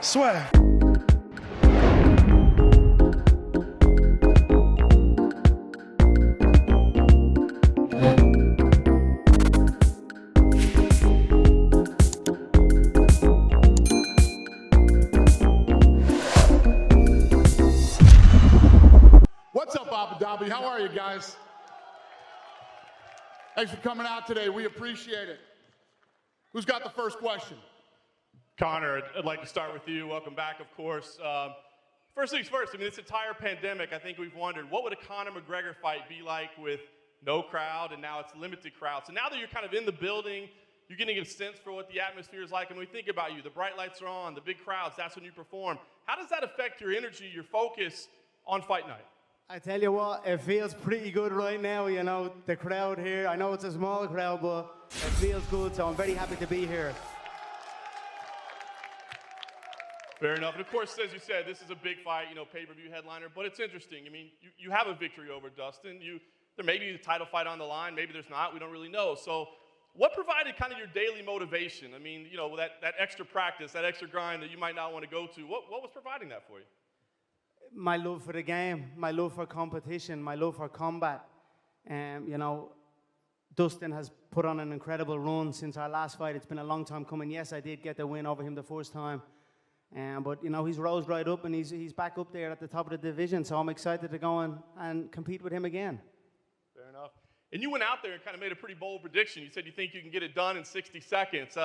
Swear. What's up, Abu Dhabi? How are you guys? Thanks for coming out today. We appreciate it. Who's got the first question? Conor, I'd like to start with you. Welcome back, of course. First things first, I mean, this entire pandemic, I think we've wondered, what would a Conor McGregor fight be like with no crowd, and now it's limited crowd? So now that you're kind of in the building, you're getting a sense for what the atmosphere is like, and we think about you, the bright lights are on, the big crowds, that's when you perform. How does that affect your energy, your focus on fight night? I tell you what, it feels pretty good right now, you know, the crowd here. I know it's a small crowd, but it feels good, so I'm very happy to be here. Fair enough. And of course, as you said, this is a big fight, you know, pay-per-view headliner, but it's interesting. I mean, you have a victory over Dustin. There may be a title fight on the line, maybe there's not, we don't really know. So what provided kind of your daily motivation? I mean, you know, that extra practice, that extra grind that you might not want to go to, what was providing that for you? My love for the game, my love for competition, my love for combat. You know, Dustin has put on an incredible run since our last fight. It's been a long time coming. Yes, I did get the win over him the first time. But, you know, he's rose right up and he's back up there at the top of the division. So I'm excited to go and compete with him again. Fair enough. And you went out there and kind of made a pretty bold prediction. You said you think you can get it done in 60 seconds.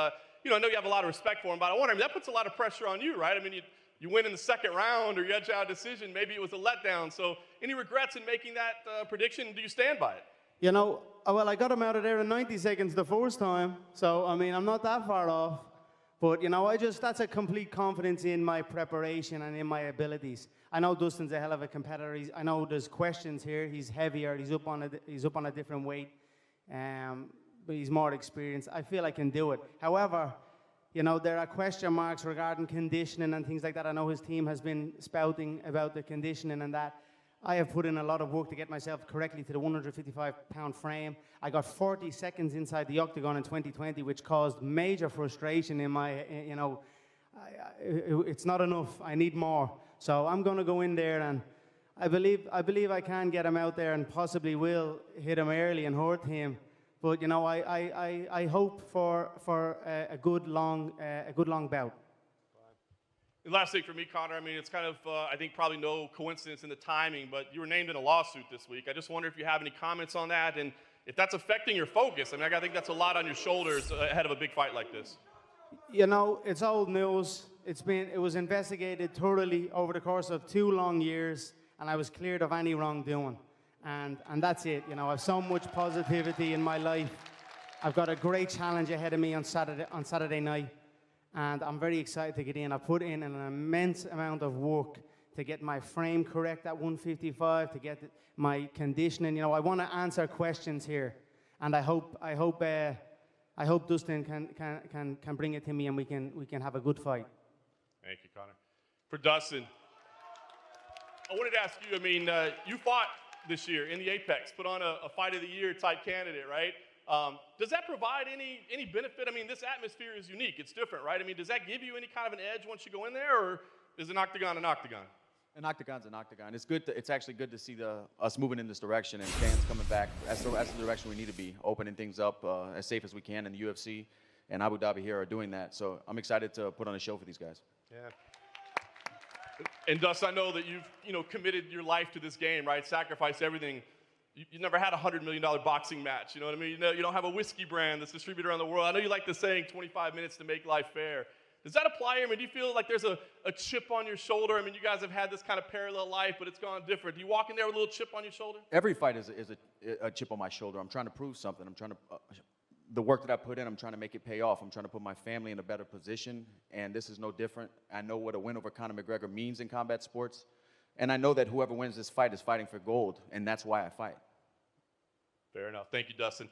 You know, I know you have a lot of respect for him, but I wonder, I mean, that puts a lot of pressure on you, right? I mean, you win in the second round or you edge out a decision. Maybe it was a letdown. So any regrets in making that prediction? Do you stand by it? You know, well, I got him out of there in 90 seconds the first time. So, I mean, I'm not that far off. But, you know, that's a complete confidence in my preparation and in my abilities. I know Dustin's a hell of a competitor. I know there's questions here. He's heavier. He's up on a different weight. But he's more experienced. I feel I can do it. However, you know, there are question marks regarding conditioning and things like that. I know his team has been spouting about the conditioning and that. I have put in a lot of work to get myself correctly to the 155-pound frame. I got 40 seconds inside the octagon in 2020, which caused major frustration in my, you know, it's not enough. I need more. So I'm going to go in there, and I believe I can get him out there and possibly will hit him early and hurt him. But, you know, I hope for a good long bout. And last thing for me, Conor, I mean, it's kind of, I think probably no coincidence in the timing, but you were named in a lawsuit this week. I just wonder if you have any comments on that and if that's affecting your focus. I mean, I think that's a lot on your shoulders ahead of a big fight like this. You know, it's old news. It was investigated thoroughly over the course of 2 long years, and I was cleared of any wrongdoing. And that's it. You know, I have so much positivity in my life. I've got a great challenge ahead of me on Saturday night. And I'm very excited to get in. I put in an immense amount of work to get my frame correct at 155, to get my conditioning. You know, I want to answer questions here, and I hope Dustin can bring it to me, and we can have a good fight. Thank you, Conor. For Dustin, I wanted to ask you. I mean, you fought this year in the Apex, put on a Fight of the Year type candidate, right? Does that provide any benefit? I mean, this atmosphere is unique. It's different, right? I mean, does that give you any kind of an edge once you go in there, or is an octagon an octagon? An octagon's an octagon. It's good. It's actually good to see us moving in this direction and fans coming back. That's the direction we need to be, opening things up as safe as we can. And the UFC and Abu Dhabi here are doing that. So I'm excited to put on a show for these guys. Yeah. And Dustin, I know that you've committed your life to this game, right? Sacrificed everything. You never had a $100 million boxing match, you know what I mean? You don't have a whiskey brand that's distributed around the world. I know you like the saying, 25 minutes to make life fair. Does that apply here? I mean, do you feel like there's a chip on your shoulder? I mean, you guys have had this kind of parallel life, but it's gone different. Do you walk in there with a little chip on your shoulder? Every fight is a chip on my shoulder. I'm trying to prove something. I'm trying to, the work that I put in, I'm trying to make it pay off. I'm trying to put my family in a better position, and this is no different. I know what a win over Conor McGregor means in combat sports, and I know that whoever wins this fight is fighting for gold, and that's why I fight. Fair enough. Thank you, Dustin.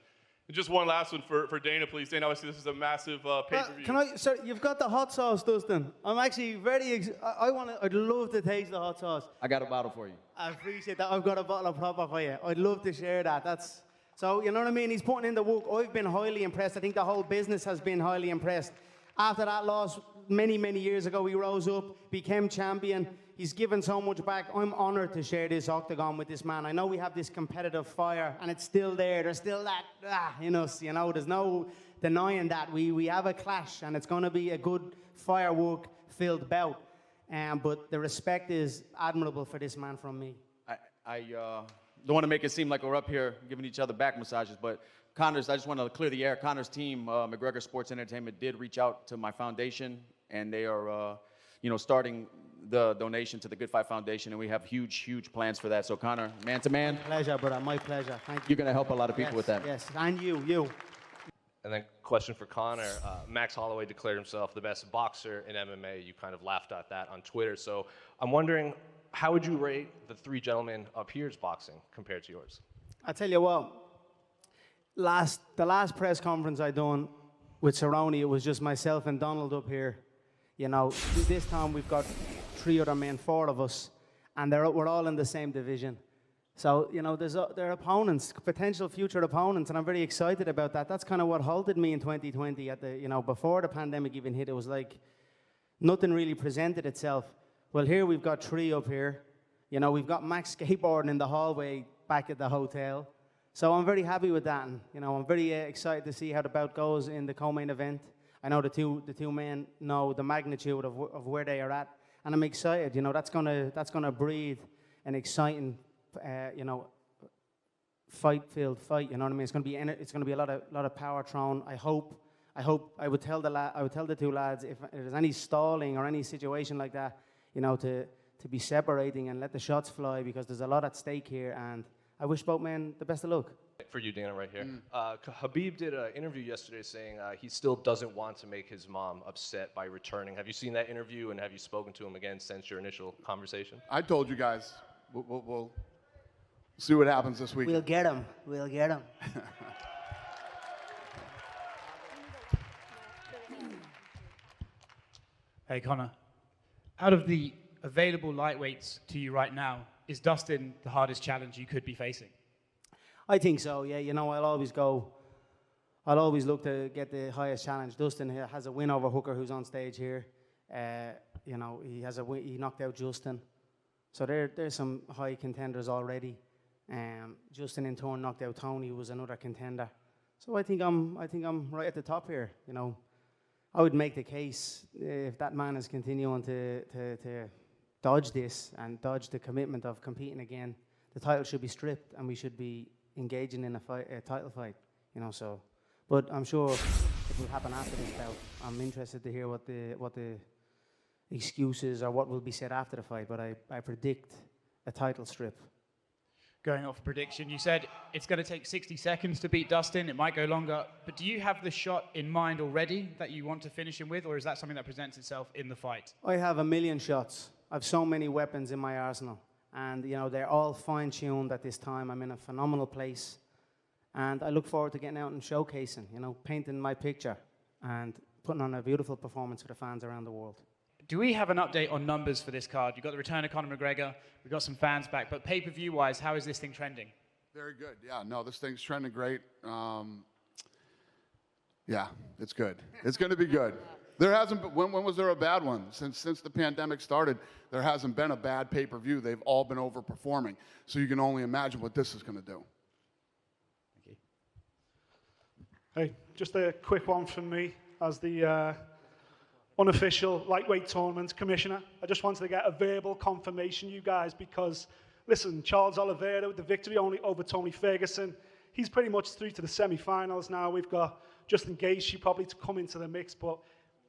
And just one last one for Dana, please. Dana, obviously this is a massive pay-per-view. Sir, you've got the hot sauce, Dustin. I'm actually I'd love to taste the hot sauce. I got a bottle for you. I appreciate that. I've got a bottle of proper for you. I'd love to share that. So, you know what I mean? He's putting in the work. I've been highly impressed. I think the whole business has been highly impressed. After that loss, many, many years ago. He rose up, became champion. He's given so much back. I'm honored to share this octagon with this man. I know we have this competitive fire, and it's still there. There's still that in us, you know. There's no denying that. We have a clash, and it's going to be a good firework-filled bout. But the respect is admirable for this man from me. I don't want to make it seem like we're up here giving each other back massages, but Conor's, I just want to clear the air. Conor's team, McGregor Sports Entertainment, did reach out to my foundation, and they are, starting the donation to the Good Fight Foundation, and we have huge, huge plans for that. So, Conor, man to man. Pleasure, brother. My pleasure. Thank you. You're going to help a lot of people Yes, with that. Yes, and you. And then question for Conor. Max Holloway declared himself the best boxer in MMA. You kind of laughed at that on Twitter. So I'm wondering, how would you rate the three gentlemen up here's boxing compared to yours? I tell you what, the last press conference I done with Cerrone, it was just myself and Donald up here. You know, this time we've got 3 other men, 4 of us, and we're all in the same division. So, you know, they're opponents, potential future opponents, and I'm very excited about that. That's kind of what halted me in 2020 before the pandemic even hit. It was like nothing really presented itself. Well, here we've got 3 up here. You know, we've got Max skateboarding in the hallway back at the hotel. So I'm very happy with that. And, you know, I'm very excited to see how the bout goes in the co-main event. I know the two men know the magnitude of where they are at, and I'm excited. You know, that's gonna breed an exciting, fight-filled fight. You know what I mean? It's gonna be a lot of power thrown. I would tell the 2 lads if there's any stalling or any situation like that, you know, to be separating and let the shots fly, because there's a lot at stake here, and I wish both men the best of luck. For you, Dana, right here. Khabib did an interview yesterday saying he still doesn't want to make his mom upset by returning. Have you seen that interview, and have you spoken to him again since your initial conversation? I told you guys, we'll see what happens this week. We'll get him. Hey, Conor. Out of the available lightweights to you right now, is Dustin the hardest challenge you could be facing? I think so, yeah. You know, I'll always look to get the highest challenge. Dustin has a win over Hooker, who's on stage here. You know, he knocked out Justin. So there's some high contenders already. Justin in turn knocked out Tony, who was another contender. So I think I'm right at the top here. You know, I would make the case if that man is continuing to dodge this and dodge the commitment of competing again, the title should be stripped and we should be engaging in a title fight, you know. So, but I'm sure it will happen after this bout. I'm interested to hear what the excuses or what will be said after the fight. But I predict a title strip. Going off prediction, you said it's going to take 60 seconds to beat Dustin. It might go longer. But do you have the shot in mind already that you want to finish him with, or is that something that presents itself in the fight? I have a million shots. I have so many weapons in my arsenal. And, you know, they're all fine-tuned at this time. I'm in a phenomenal place. And I look forward to getting out and showcasing, you know, painting my picture and putting on a beautiful performance for the fans around the world. Do we have an update on numbers for this card? You've got the return of Conor McGregor. We've got some fans back. But pay-per-view-wise, how is this thing trending? Very good. Yeah, no, this thing's trending great. Yeah, it's good. It's going to be good. There hasn't been, when was there a bad one? Since the pandemic started, there hasn't been a bad pay-per-view. They've all been overperforming. So you can only imagine what this is going to do. Thank you. Hey, just a quick one from me as the unofficial lightweight tournament commissioner. I just wanted to get a verbal confirmation, you guys, because, listen, Charles Oliveira with the victory only over Tony Ferguson. He's pretty much through to the semi-finals now. We've got Justin Gaethje probably to come into the mix, but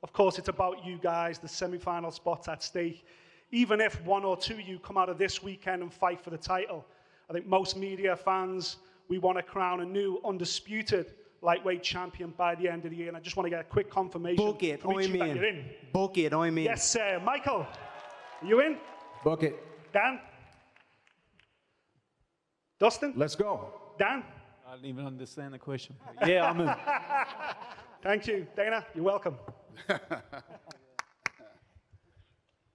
of course, it's about you guys, the semi-final spots at stake. Even if 1 or 2 of you come out of this weekend and fight for the title, I think most media fans, we want to crown a new undisputed lightweight champion by the end of the year. And I just want to get a quick confirmation Book it, from each of you that you're in. Book it, I'm in. Yes, sir. Michael, are you in? Book it. Dan? Dustin? Let's go. Dan? I didn't even understand the question. Yeah, I'm in. Thank you. Dana, you're welcome.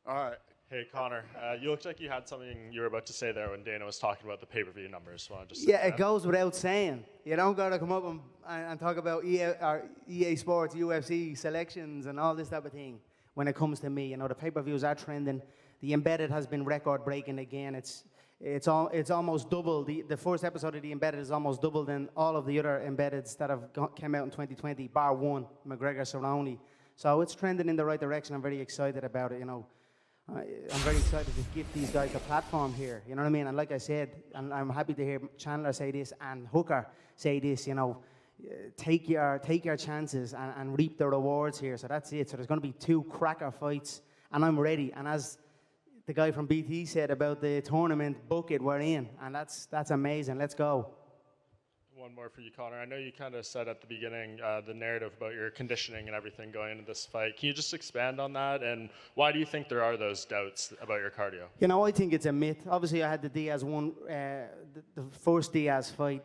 All right. Hey, Conor, you looked like you had something you were about to say there when Dana was talking about the pay-per-view numbers. So Yeah, it goes without saying. You don't got to come up and talk about EA Sports, UFC selections and all this type of thing. when it comes to me. You know, the pay-per-views are trending. The Embedded has been record-breaking again. It's almost double. The first episode of The Embedded is almost double than all of the other Embeddeds that have came out in 2020, bar one, McGregor Cerrone. So it's trending in the right direction. I'm very excited about it, you know. I'm very excited to give these guys a platform here, you know what I mean? And like I said, and I'm happy to hear Chandler say this and Hooker say this, you know, take your chances and reap the rewards here. So that's it. So there's going to be 2 cracker fights, and I'm ready. And as the guy from BT said about the tournament, book it, we're in. And that's amazing. Let's go. One more for you, Connor. I know you kind of said at the beginning the narrative about your conditioning and everything going into this fight. Can you just expand on that? And why do you think there are those doubts about your cardio? You know, I think it's a myth. Obviously, I had the Diaz one, the first Diaz fight.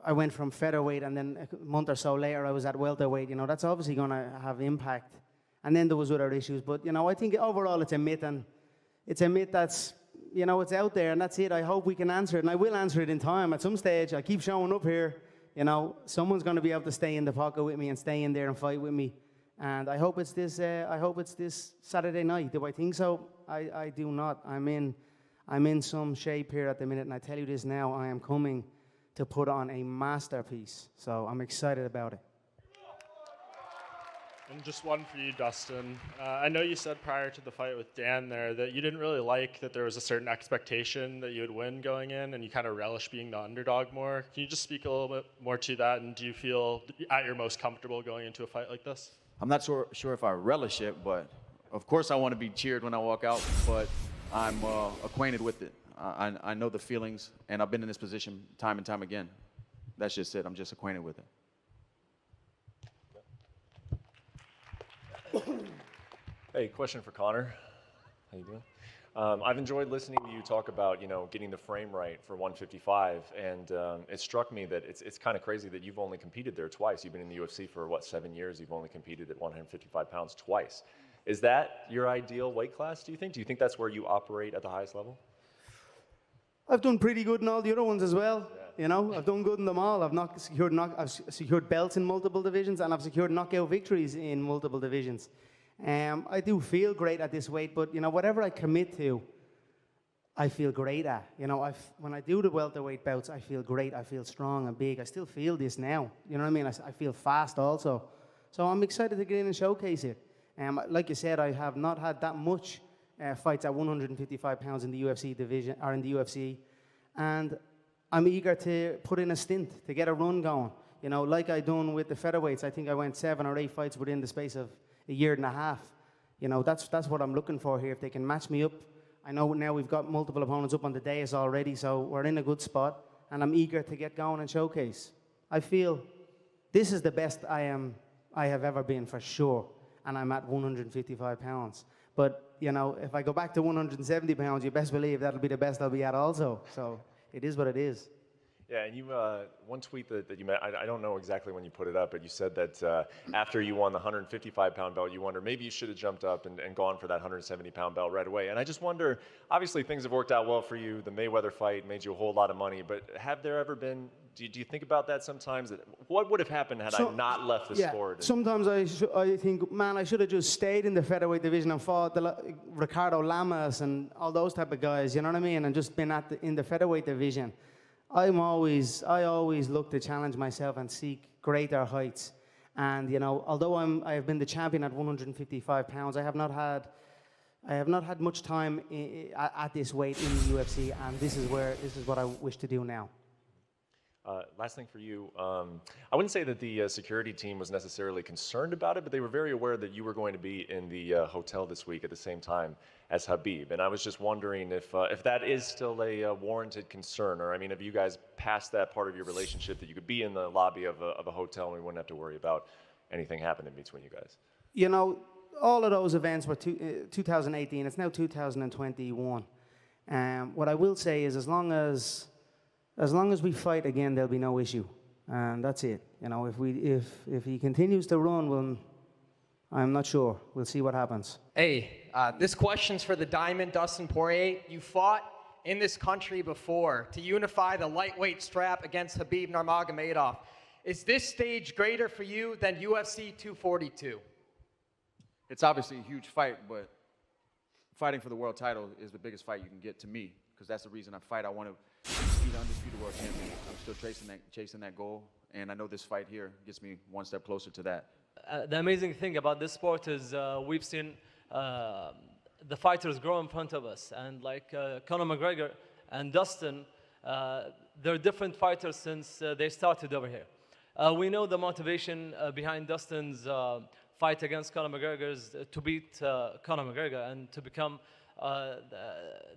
I went from featherweight, and then a month or so later, I was at welterweight. You know, that's obviously going to have impact. And then there was other issues. But, you know, I think overall it's a myth, and it's a myth that's, you know, it's out there, and that's it. I hope we can answer it, and I will answer it in time. At some stage, I keep showing up here. You know, someone's going to be able to stay in the pocket with me and stay in there and fight with me. And I hope it's this. I hope it's this Saturday night. Do I think so? I do not. I'm in some shape here at the minute, and I tell you this now. I am coming to put on a masterpiece. So I'm excited about it. And just one for you, Dustin. I know you said prior to the fight with Dan there that you didn't really like that there was a certain expectation that you would win going in, and you kind of relish being the underdog more. Can you just speak a little bit more to that, and do you feel at your most comfortable going into a fight like this? I'm not sure if I relish it, but of course I want to be cheered when I walk out, but I'm acquainted with it. I know the feelings, and I've been in this position time and time again. That's just it. I'm just acquainted with it. Hey, question for Connor. How you doing? I've enjoyed listening to you talk about, you know, getting the frame right for 155, and it struck me that it's kind of crazy that you've only competed there twice. You've been in the UFC for, 7 years? You've only competed at 155 pounds twice. Is that your ideal weight class, do you think? Do you think that's where you operate at the highest level? I've done pretty good in all the other ones as well. Yeah. You know, I've done good in them all. I've secured belts in multiple divisions, and I've secured knockout victories in multiple divisions. I do feel great at this weight, but you know, whatever I commit to, I feel great at. You know, when I do the welterweight bouts, I feel great. I feel strong and big. I still feel this now. You know what I mean? I feel fast also. So I'm excited to get in and showcase it. Like you said, I have not had that much fights at 155 pounds in the UFC division, or in the UFC, and I'm eager to put in a stint to get a run going. You know, like I done with the featherweights. I think I went 7 or 8 fights within the space of a year and a half. You know, that's what I'm looking for here. If they can match me up, I know now we've got multiple opponents up on the dais already, so we're in a good spot, and I'm eager to get going and showcase. I feel this is the best I have ever been for sure, and I'm at 155 pounds. But, you know, if I go back to 170 pounds, you best believe that'll be the best I'll be at also. So it is what it is. Yeah, and you, one tweet that you made, I don't know exactly when you put it up, but you said that after you won the 155-pound belt, you wonder maybe you should have jumped up and gone for that 170-pound belt right away. And I just wonder, obviously things have worked out well for you. The Mayweather fight made you a whole lot of money, but have there ever been, do you think about that sometimes? What would have happened had I not left the sport? Sometimes I think, man, I should have just stayed in the featherweight division and fought Ricardo Lamas and all those type of guys, you know what I mean? And just been in the featherweight division. I always look to challenge myself and seek greater heights. And you know, although I have been the champion at 155 pounds, I have not had much time at this weight in the UFC, and this is what I wish to do now. Last thing for you, I wouldn't say that the security team was necessarily concerned about it, but they were very aware that you were going to be in the hotel this week at the same time as Khabib. And I was just wondering if that is still a warranted concern, or I mean, have you guys passed that part of your relationship that you could be in the lobby of a hotel and we wouldn't have to worry about anything happening between you guys? You know, all of those events were 2018. It's now 2021. What I will say is, as long as we fight again, there'll be no issue, and that's it. You know, if he continues to run, well, I'm not sure. We'll see what happens. Hey, this question's for the Diamond, Dustin Poirier. You fought in this country before to unify the lightweight strap against Khabib Nurmagomedov. Is this stage greater for you than UFC 242? it's obviously a huge fight, but fighting for the world title is the biggest fight you can get to me, because that's the reason I fight. I want to be the undisputed world champion. I'm still chasing that goal, and I know this fight here gets me one step closer to that. The amazing thing about this sport is we've seen the fighters grow in front of us, and like Conor McGregor and Dustin, they're different fighters since they started over here. We know the motivation behind Dustin's fight against Conor McGregor is to beat Conor McGregor and to become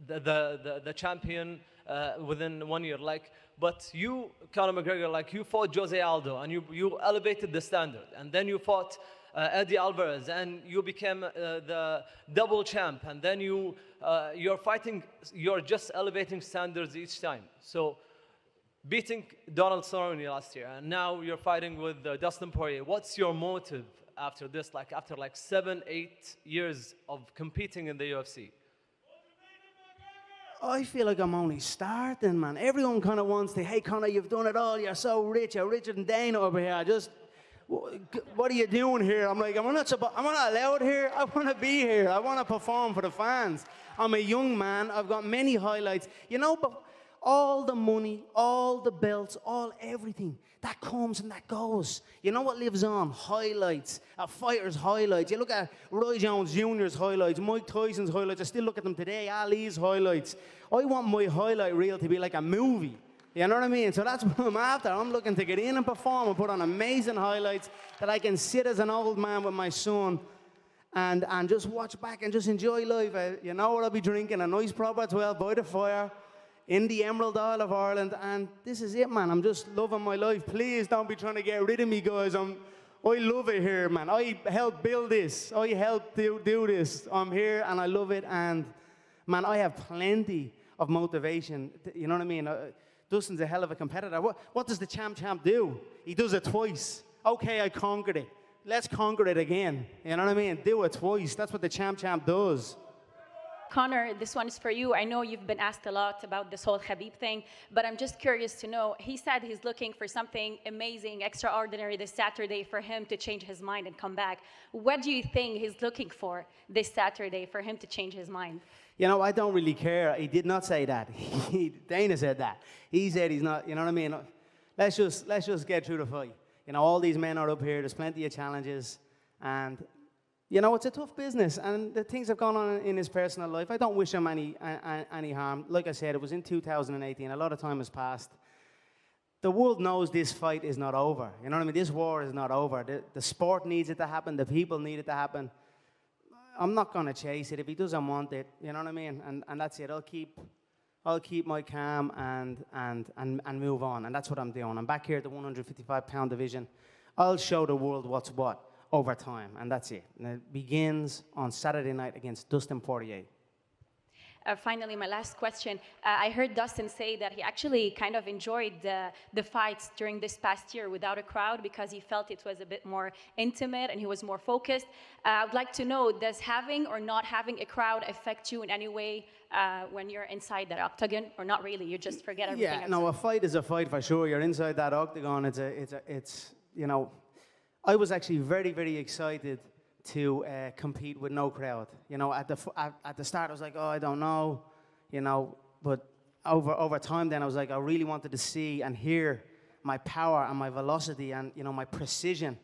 the champion within 1 year. But you, Conor McGregor, you fought Jose Aldo and you elevated the standard, and then you fought Eddie Alvarez and you became the double champ, and then you're just elevating standards each time. So beating Donald Cerrone last year, and now you're fighting with Dustin Poirier. What's your motive after this, after 7-8 years of competing in the UFC? I feel like I'm only starting, man. Everyone kind of wants to, hey, Conor, you've done it all. You're so rich. You're richer than Dana over here. What are you doing here? I'm like, am I not allowed here? I want to be here. I want to perform for the fans. I'm a young man. I've got many highlights. But all the money, all the belts, everything, that comes and that goes. You know what lives on? Highlights, a fighter's highlights. You look at Roy Jones Jr.'s highlights, Mike Tyson's highlights. I still look at them today, Ali's highlights. I want my highlight reel to be like a movie. You know what I mean? So that's what I'm after. I'm looking to get in and perform and put on amazing highlights that I can sit as an old man with my son and just watch back and just enjoy life. You know what I'll be drinking? A nice proper 12 by the fire in the Emerald Isle of Ireland, and this is it, man. I'm just loving my life. Please don't be trying to get rid of me, guys. I love it here, man. I helped build this. I helped do this. I'm here, and I love it, and, man, I have plenty of motivation. You know what I mean? Dustin's a hell of a competitor. What does the champ do? He does it twice. Okay, I conquered it. Let's conquer it again. You know what I mean? Do it twice. That's what the champ does. Conor, this one is for you. I know you've been asked a lot about this whole Khabib thing, but I'm just curious to know, he said he's looking for something amazing, extraordinary this Saturday for him to change his mind and come back. What do you think he's looking for this Saturday for him to change his mind? I don't really care. He did not say that. Dana said that. He said he's not, you know what I mean? Let's just get through the fight. All these men are up here. There's plenty of challenges, and it's a tough business, and the things have gone on in his personal life. I don't wish him any harm. Like I said, it was in 2018. A lot of time has passed. The world knows this fight is not over. You know what I mean? This war is not over. The sport needs it to happen. The people need it to happen. I'm not going to chase it if he doesn't want it. You know what I mean? And that's it. I'll keep my calm and move on. And that's what I'm doing. I'm back here at the 155-pound division. I'll show the world what's what over time, and that's it. And it begins on Saturday night against Dustin Poirier. Finally, my last question. I heard Dustin say that he actually kind of enjoyed the fights during this past year without a crowd because he felt it was a bit more intimate and he was more focused. I would like to know, does having or not having a crowd affect you in any way when you're inside that octagon, or not really? You just forget everything. Yeah, no, a fight is a fight for sure. You're inside that octagon. It's I was actually very, very excited to compete with no crowd. At the start I was like, oh, I don't know, but over time then I was like, I really wanted to see and hear my power and my velocity and, my precision.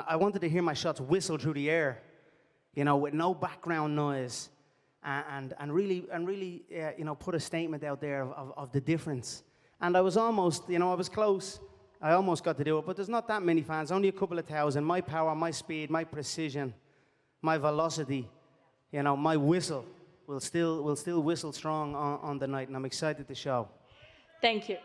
I wanted to hear my shots whistle through the air, with no background noise and really put a statement out there of the difference. And I was almost, I was close. I almost got to do it, but there's not that many fans, only a couple of thousand. My power, my speed, my precision, my velocity, my whistle will still whistle strong on the night, and I'm excited to show. Thank you.